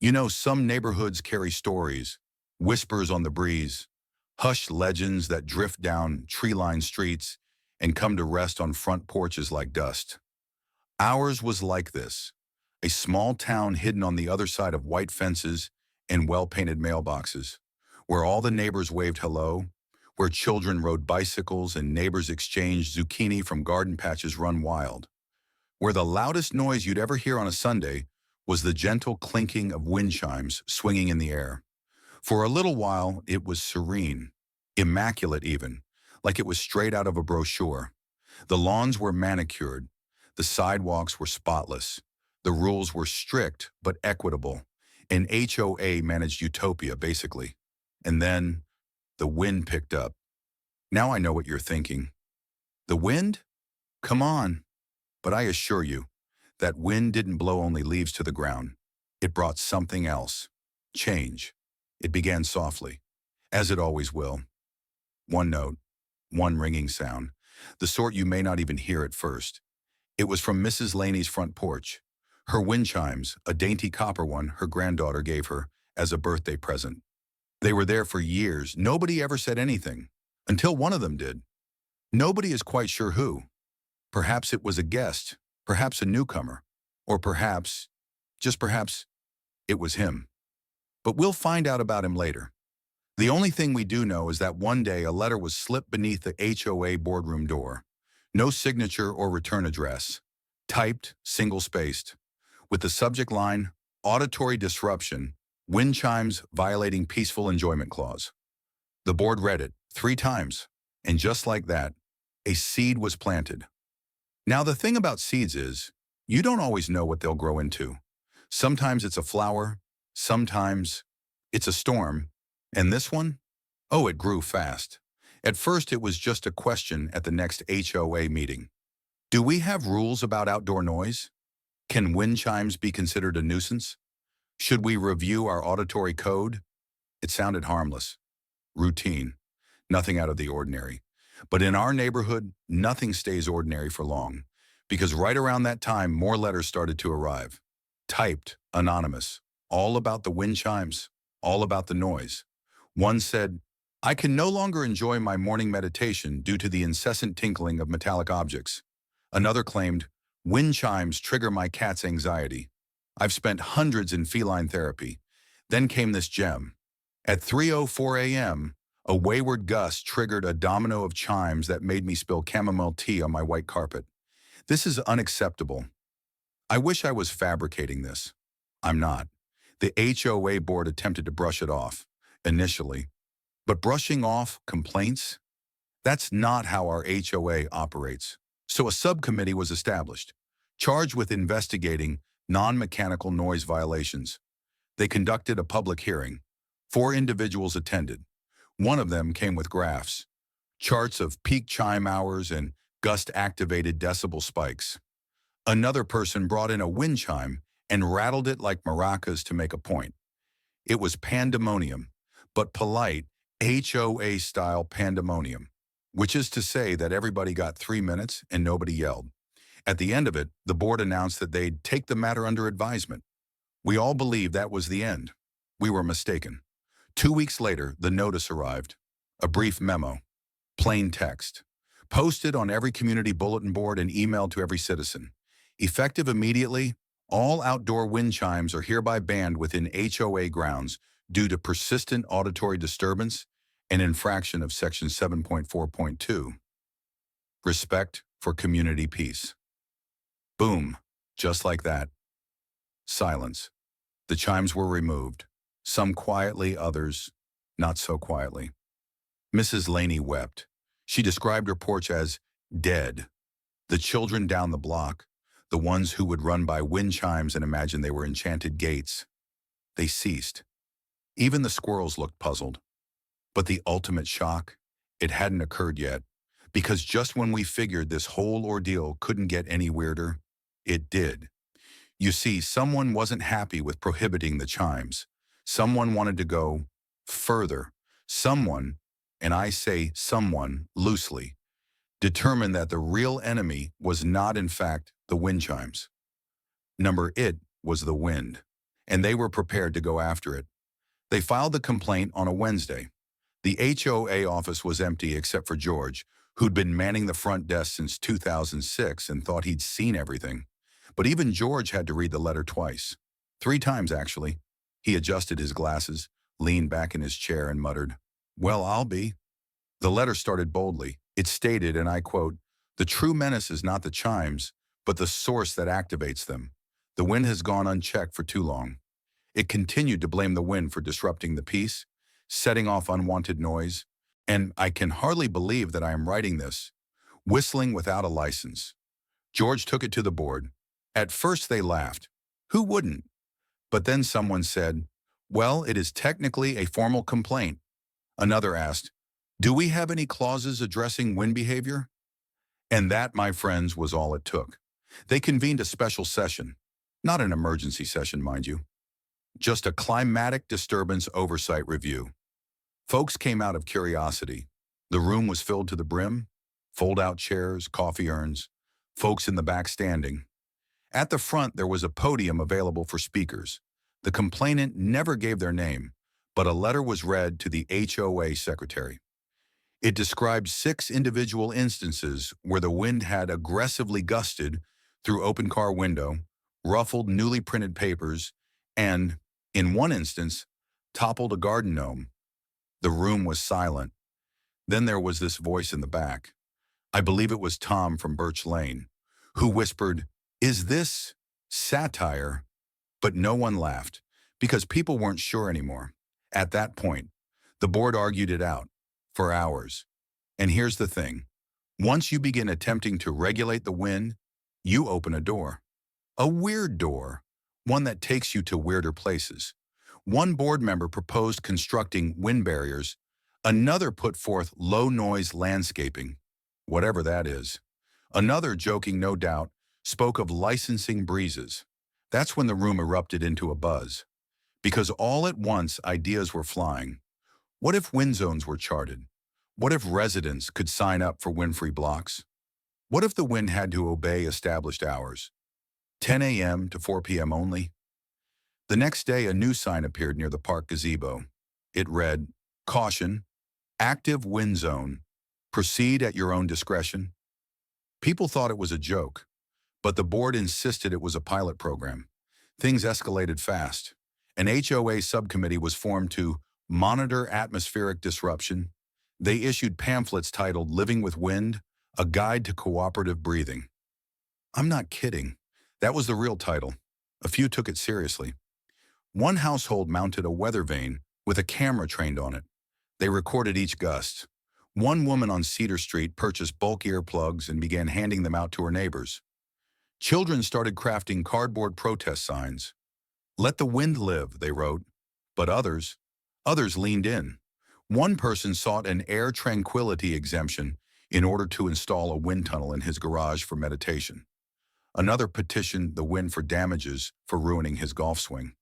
You know, some neighborhoods carry stories, whispers on the breeze, hushed legends that drift down tree-lined streets and come to rest on front porches like dust. Ours was like this, a small town hidden on the other side of white fences and well-painted mailboxes, where all the neighbors waved hello, where children rode bicycles and neighbors exchanged zucchini from garden patches run wild, where the loudest noise you'd ever hear on a Sunday was the gentle clinking of wind chimes swinging in the air. For a little while, it was serene, immaculate even, like it was straight out of a brochure. The lawns were manicured, the sidewalks were spotless, the rules were strict but equitable. An HOA managed utopia, basically. And then the wind picked up. Now I know what you're thinking. The wind? Come on. But I assure you, that wind didn't blow only leaves to the ground. It brought something else. Change. It began softly, as it always will. One note, one ringing sound, the sort you may not even hear at first. It was from Mrs. Laney's front porch. Her wind chimes, a dainty copper one her granddaughter gave her as a birthday present. They were there for years. Nobody ever said anything, until one of them did. Nobody is quite sure who. Perhaps it was a guest, perhaps a newcomer, or perhaps, just perhaps, it was him. But we'll find out about him later. The only thing we do know is that one day a letter was slipped beneath the HOA boardroom door. No signature or return address. Typed, single-spaced. With the subject line, auditory disruption, wind chimes violating peaceful enjoyment clause. The board read it 3 times, and just like that, a seed was planted. Now the thing about seeds is, you don't always know what they'll grow into. Sometimes it's a flower, sometimes it's a storm, and this one? Oh, it grew fast. At first it was just a question at the next HOA meeting. Do we have rules about outdoor noise? Can wind chimes be considered a nuisance? Should we review our auditory code? It sounded harmless, routine, nothing out of the ordinary. But in our neighborhood, nothing stays ordinary for long, because right around that time, more letters started to arrive. Typed, anonymous, all about the wind chimes, all about the noise. One said, I can no longer enjoy my morning meditation due to the incessant tinkling of metallic objects. Another claimed, wind chimes trigger my cat's anxiety. I've spent hundreds in feline therapy. Then came this gem. At 3:04 a.m., a wayward gust triggered a domino of chimes that made me spill chamomile tea on my white carpet. This is unacceptable. I wish I was fabricating this. I'm not. The HOA board attempted to brush it off, initially. But brushing off complaints? That's not how our HOA operates. So a subcommittee was established, charged with investigating non-mechanical noise violations. They conducted a public hearing. 4 individuals attended. One of them came with graphs, charts of peak chime hours and gust-activated decibel spikes. Another person brought in a wind chime and rattled it like maracas to make a point. It was pandemonium, but polite HOA-style pandemonium, which is to say that everybody got 3 minutes and nobody yelled. At the end of it, the board announced that they'd take the matter under advisement. We all believed that was the end. We were mistaken. 2 weeks later, the notice arrived. A brief memo. Plain text. Posted on every community bulletin board and emailed to every citizen. Effective immediately, all outdoor wind chimes are hereby banned within HOA grounds due to persistent auditory disturbance and infraction of Section 7.4.2. Respect for community peace. Boom. Just like that. Silence. The chimes were removed. Some quietly, others not so quietly. Mrs. Laney wept. She described her porch as dead. The children down the block, the ones who would run by wind chimes and imagine they were enchanted gates, they ceased. Even the squirrels looked puzzled. But the ultimate shock, it hadn't occurred yet, because just when we figured this whole ordeal couldn't get any weirder, it did. You see, someone wasn't happy with prohibiting the chimes. Someone wanted to go further. Someone, and I say someone loosely, determined that the real enemy was not in fact the wind chimes. It was the wind. and they were prepared to go after it. They filed the complaint on a Wednesday. The HOA office was empty except for George, who'd been manning the front desk since 2006 and thought he'd seen everything. But even George had to read the letter twice. 3 times, actually. He adjusted his glasses, leaned back in his chair, and muttered, "Well, I'll be." The letter started boldly. It stated, and I quote, "The true menace is not the chimes, but the source that activates them. The wind has gone unchecked for too long." It continued to blame the wind for disrupting the peace, setting off unwanted noise, and I can hardly believe that I am writing this, whistling without a license. George took it to the board. At first they laughed. Who wouldn't? But then someone said, "Well, it is technically a formal complaint." Another asked, "Do we have any clauses addressing wind behavior?" And that, my friends, was all it took. They convened a special session. Not an emergency session, mind you. Just a climatic disturbance oversight review. Folks came out of curiosity. The room was filled to the brim. Fold-out chairs, coffee urns, folks in the back standing. At the front, there was a podium available for speakers. The complainant never gave their name, but a letter was read to the HOA secretary. It described 6 individual instances where the wind had aggressively gusted through open car window, ruffled newly printed papers, and, in one instance, toppled a garden gnome. The room was silent. Then there was this voice in the back. I believe it was Tom from Birch Lane, who whispered, "Is this satire?" But no one laughed, because people weren't sure anymore. At that point, the board argued it out, for hours. And here's the thing. Once you begin attempting to regulate the wind, you open a door. A weird door, one that takes you to weirder places. One board member proposed constructing wind barriers. Another put forth low-noise landscaping, whatever that is. Another, joking no doubt, spoke of licensing breezes. That's when the room erupted into a buzz. Because all at once, ideas were flying. What if wind zones were charted? What if residents could sign up for wind-free blocks? What if the wind had to obey established hours? 10 a.m. to 4 p.m. only? The next day, a new sign appeared near the park gazebo. It read, "Caution, active wind zone. Proceed at your own discretion." People thought it was a joke, but the board insisted it was a pilot program. Things escalated fast. An HOA subcommittee was formed to monitor atmospheric disruption. They issued pamphlets titled "Living with Wind, A Guide to Cooperative Breathing." I'm not kidding. That was the real title. A few took it seriously. One household mounted a weather vane with a camera trained on it. They recorded each gust. One woman on Cedar Street purchased bulk earplugs and began handing them out to her neighbors. Children started crafting cardboard protest signs. "Let the wind live," they wrote. But others leaned in. One person sought an air tranquility exemption in order to install a wind tunnel in his garage for meditation. Another petitioned the wind for damages for ruining his golf swing.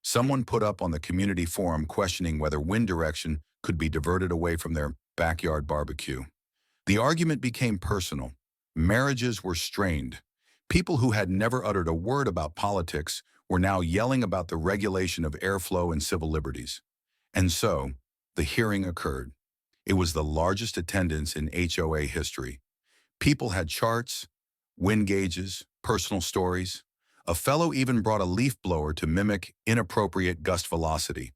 Someone put up on the community forum questioning whether wind direction could be diverted away from their backyard barbecue. The argument became personal. Marriages were strained. People who had never uttered a word about politics were now yelling about the regulation of airflow and civil liberties. And so, the hearing occurred. It was the largest attendance in HOA history. People had charts, wind gauges, personal stories. A fellow even brought a leaf blower to mimic inappropriate gust velocity.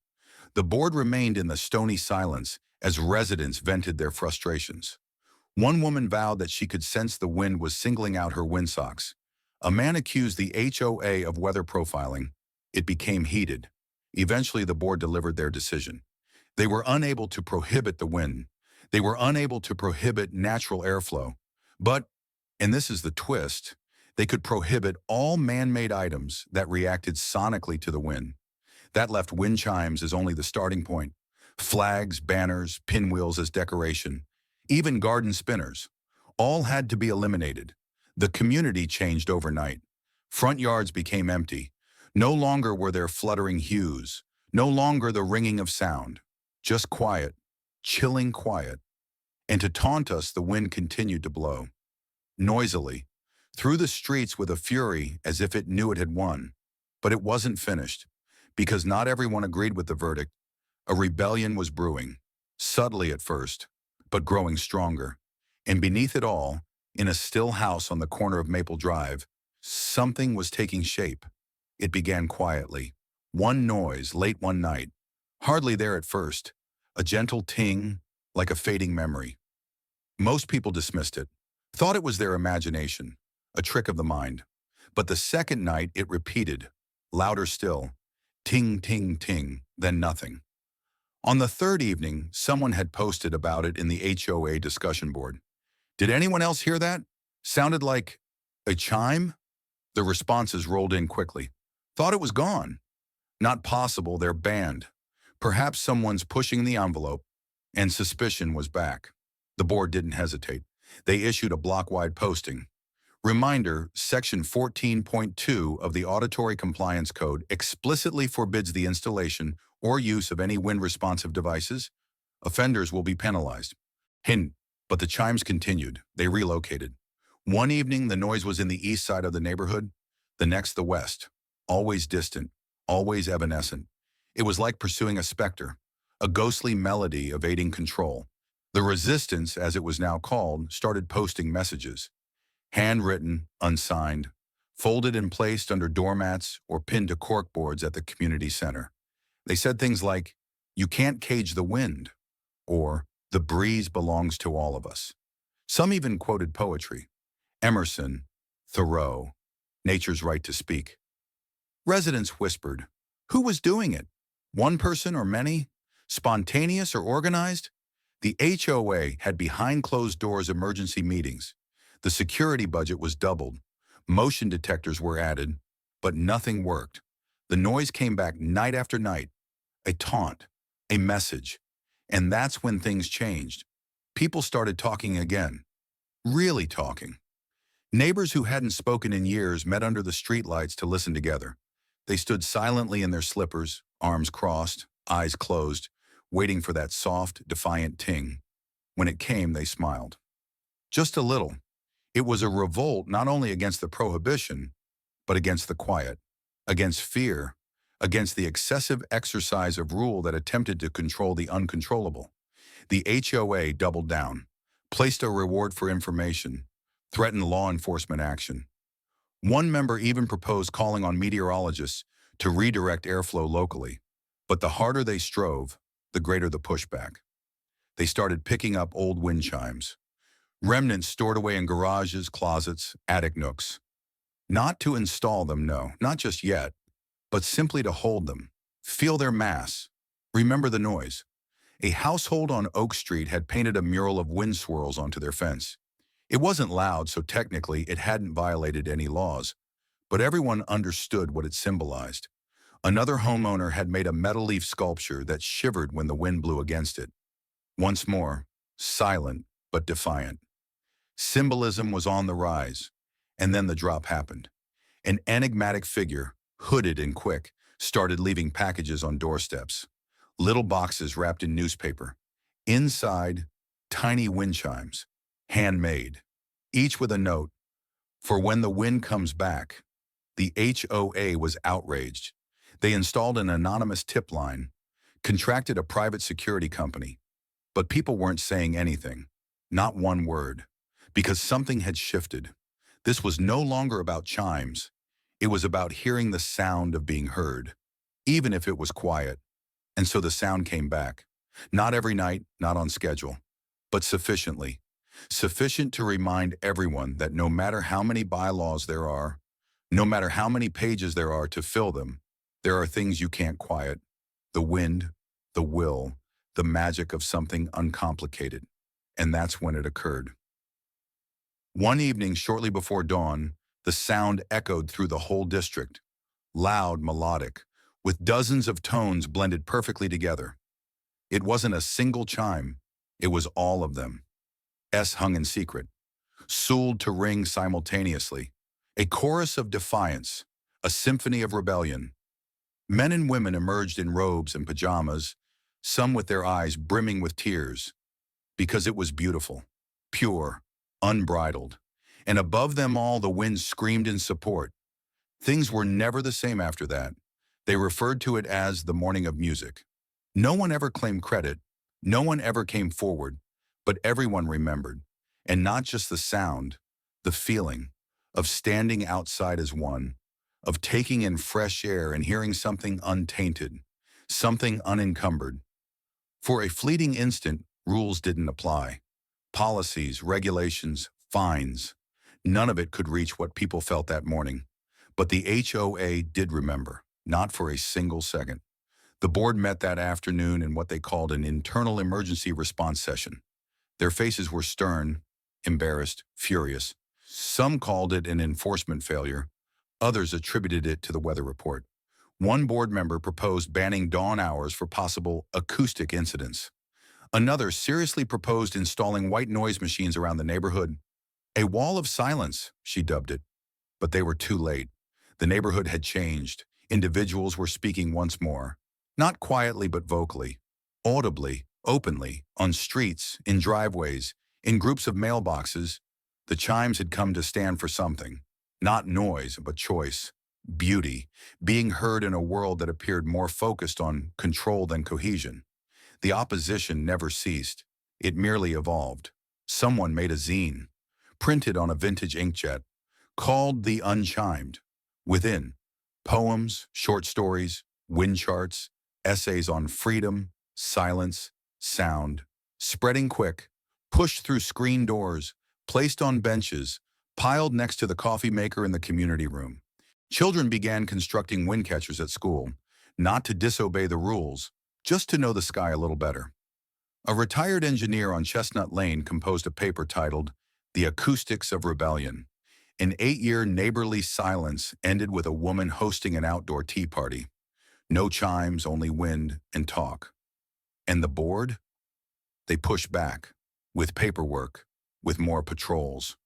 The board remained in the stony silence as residents vented their frustrations. One woman vowed that she could sense the wind was singling out her windsocks. A man accused the HOA of weather profiling. It became heated. Eventually, the board delivered their decision. They were unable to prohibit the wind. They were unable to prohibit natural airflow. But, and this is the twist, they could prohibit all man-made items that reacted sonically to the wind. That left wind chimes as only the starting point. Flags, banners, pinwheels as decoration, even garden spinners, all had to be eliminated. The community changed overnight. Front yards became empty. No longer were there fluttering hues. No longer the ringing of sound. Just quiet, chilling quiet. And to taunt us, the wind continued to blow. Noisily, through the streets with a fury as if it knew it had won. But it wasn't finished. Because not everyone agreed with the verdict, a rebellion was brewing, subtly at first, but growing stronger. And beneath it all, in a still house on the corner of Maple Drive, something was taking shape. It began quietly. One noise late one night, hardly there at first, a gentle ting, like a fading memory. Most people dismissed it, thought it was their imagination, a trick of the mind. But the second night it repeated, louder still, ting, ting, ting, then nothing. On the third evening, someone had posted about it in the HOA discussion board. Did anyone else hear that? Sounded like a chime? The responses rolled in quickly. Thought it was gone. Not possible, they're banned. Perhaps someone's pushing the envelope, and suspicion was back. The board didn't hesitate. They issued a block-wide posting. Reminder, Section 14.2 of the Auditory Compliance Code explicitly forbids the installation or use of any wind-responsive devices. Offenders will be penalized. Hint, but the chimes continued. They relocated. One evening, the noise was in the east side of the neighborhood, the next the west. Always distant, always evanescent. It was like pursuing a specter, a ghostly melody evading control. The resistance, as it was now called, started posting messages. Handwritten, unsigned, folded and placed under doormats or pinned to corkboards at the community center. They said things like, "You can't cage the wind," or "The breeze belongs to all of us." Some even quoted poetry. Emerson, Thoreau, nature's right to speak. Residents whispered, who was doing it? One person or many? Spontaneous or organized? The HOA had behind closed doors emergency meetings. The security budget was doubled. Motion detectors were added, but nothing worked. The noise came back night after night, a taunt, a message. And that's when things changed. People started talking again, really talking. Neighbors who hadn't spoken in years met under the streetlights to listen together. They stood silently in their slippers, arms crossed, eyes closed, waiting for that soft, defiant ting. When it came, they smiled. Just a little. It was a revolt not only against the prohibition, but against the quiet, against fear, against the excessive exercise of rule that attempted to control the uncontrollable. The HOA doubled down, placed a reward for information, threatened law enforcement action. One member even proposed calling on meteorologists to redirect airflow locally. But the harder they strove, the greater the pushback. They started picking up old wind chimes, remnants stored away in garages, closets, attic nooks. Not to install them, no, not just yet, but simply to hold them, feel their mass, remember the noise. A household on Oak Street had painted a mural of wind swirls onto their fence. It wasn't loud, so technically it hadn't violated any laws, but everyone understood what it symbolized. Another homeowner had made a metal leaf sculpture that shivered when the wind blew against it. Once more, silent but defiant. Symbolism was on the rise, and then the drop happened. An enigmatic figure, hooded and quick, started leaving packages on doorsteps. Little boxes wrapped in newspaper. Inside, tiny wind chimes, handmade, each with a note. For when the wind comes back. The HOA was outraged. They installed an anonymous tip line, contracted a private security company. But people weren't saying anything, not one word, because something had shifted. This was no longer about chimes. It was about hearing the sound of being heard, even if it was quiet. And so the sound came back. Not every night, not on schedule, but sufficiently. Sufficient to remind everyone that no matter how many bylaws there are, no matter how many pages there are to fill them, there are things you can't quiet. The wind, the will, the magic of something uncomplicated. And that's when it occurred. One evening shortly before dawn, the sound echoed through the whole district. Loud, melodic, with dozens of tones blended perfectly together. It wasn't a single chime, it was all of them. S hung in secret, sooled to ring simultaneously. A chorus of defiance, a symphony of rebellion. Men and women emerged in robes and pajamas, some with their eyes brimming with tears, because it was beautiful, pure, unbridled. And above them all, the wind screamed in support. Things were never the same after that. They referred to it as the morning of music. No one ever claimed credit, no one ever came forward, but everyone remembered. And not just the sound, the feeling of standing outside as one, of taking in fresh air and hearing something untainted, something unencumbered. For a fleeting instant, rules didn't apply. Policies, regulations, fines. None of it could reach what people felt that morning. But the HOA did remember, not for a single second. The board met that afternoon in what they called an internal emergency response session. Their faces were stern, embarrassed, furious. Some called it an enforcement failure. Others attributed it to the weather report. One board member proposed banning dawn hours for possible acoustic incidents. Another seriously proposed installing white noise machines around the neighborhood. A wall of silence, she dubbed it. But they were too late. The neighborhood had changed. Individuals were speaking once more. Not quietly but vocally. Audibly, openly, on streets, in driveways, in groups of mailboxes. The chimes had come to stand for something. Not noise, but choice. Beauty. Being heard in a world that appeared more focused on control than cohesion. The opposition never ceased. It merely evolved. Someone made a zine, printed on a vintage inkjet, called The Unchimed. Within, poems, short stories, wind charts, essays on freedom, silence, sound, spreading quick, pushed through screen doors, placed on benches, piled next to the coffee maker in the community room. Children began constructing wind catchers at school, not to disobey the rules, just to know the sky a little better. A retired engineer on Chestnut Lane composed a paper titled The Acoustics of Rebellion. An 8-year neighborly silence ended with a woman hosting an outdoor tea party. No chimes, only wind and talk. And the board? They pushed back, with paperwork, with more patrols.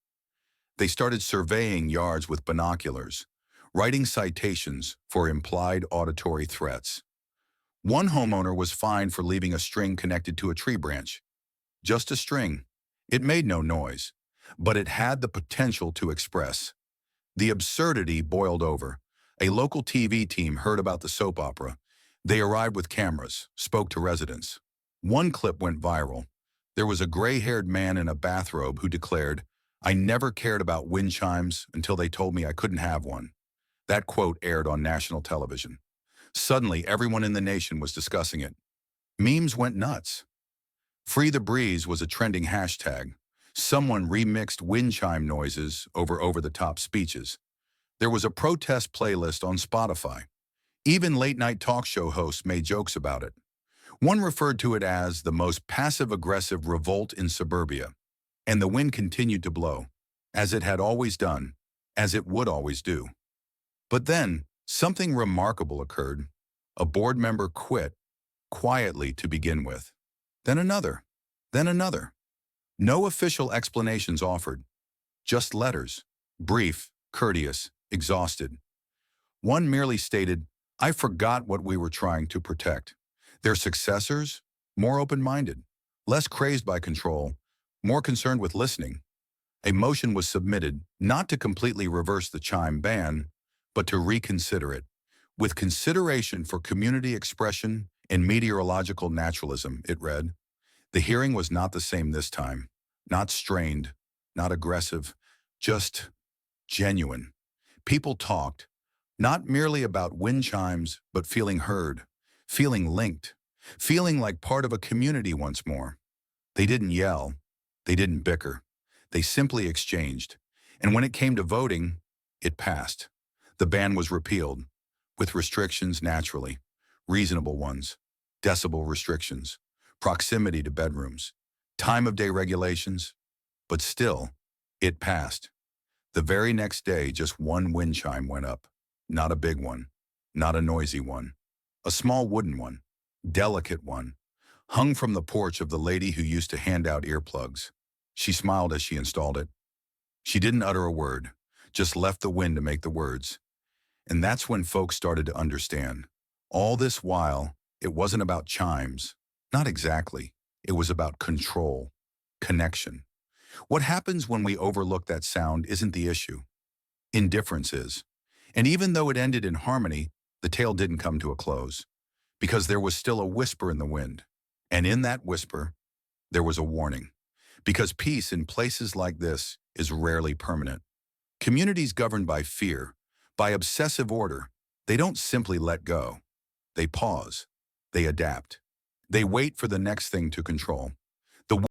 They started surveying yards with binoculars, writing citations for implied auditory threats. One homeowner was fined for leaving a string connected to a tree branch. Just a string. It made no noise, but it had the potential to express. The absurdity boiled over. A local TV team heard about the soap opera. They arrived with cameras, spoke to residents. One clip went viral. There was a gray-haired man in a bathrobe who declared, "I never cared about wind chimes until they told me I couldn't have one." That quote aired on national television. Suddenly, everyone in the nation was discussing it. Memes went nuts. Free the Breeze was a trending hashtag. Someone remixed wind chime noises over over-the-top speeches. There was a protest playlist on Spotify. Even late-night talk show hosts made jokes about it. One referred to it as the most passive-aggressive revolt in suburbia. And the wind continued to blow, as it had always done, as it would always do. But then, something remarkable occurred. A board member quit, quietly to begin with. Then another. Then another. No official explanations offered. Just letters. Brief, courteous, exhausted. One merely stated, "I forgot what we were trying to protect." Their successors? More open-minded, less crazed by control, more concerned with listening. A motion was submitted not to completely reverse the chime ban, but to reconsider it. With consideration for community expression and meteorological naturalism, it read. The hearing was not the same this time. Not strained, not aggressive, just genuine. People talked, not merely about wind chimes, but feeling heard, feeling linked, feeling like part of a community once more. They didn't yell, they didn't bicker, they simply exchanged. And when it came to voting, it passed. The ban was repealed, with restrictions naturally, reasonable ones, decibel restrictions, proximity to bedrooms, time of day regulations, but still, it passed. The very next day, just one wind chime went up. Not a big one, not a noisy one. A small wooden one, delicate one, hung from the porch of the lady who used to hand out earplugs. She smiled as she installed it. She didn't utter a word, just left the wind to make the words. And that's when folks started to understand. All this while, it wasn't about chimes. Not exactly. It was about control, connection. What happens when we overlook that sound isn't the issue. Indifference is. And even though it ended in harmony, the tale didn't come to a close, because there was still a whisper in the wind. And in that whisper, there was a warning. Because peace in places like this is rarely permanent. Communities governed by fear, by obsessive order, they don't simply let go. They pause. They adapt. They wait for the next thing to control.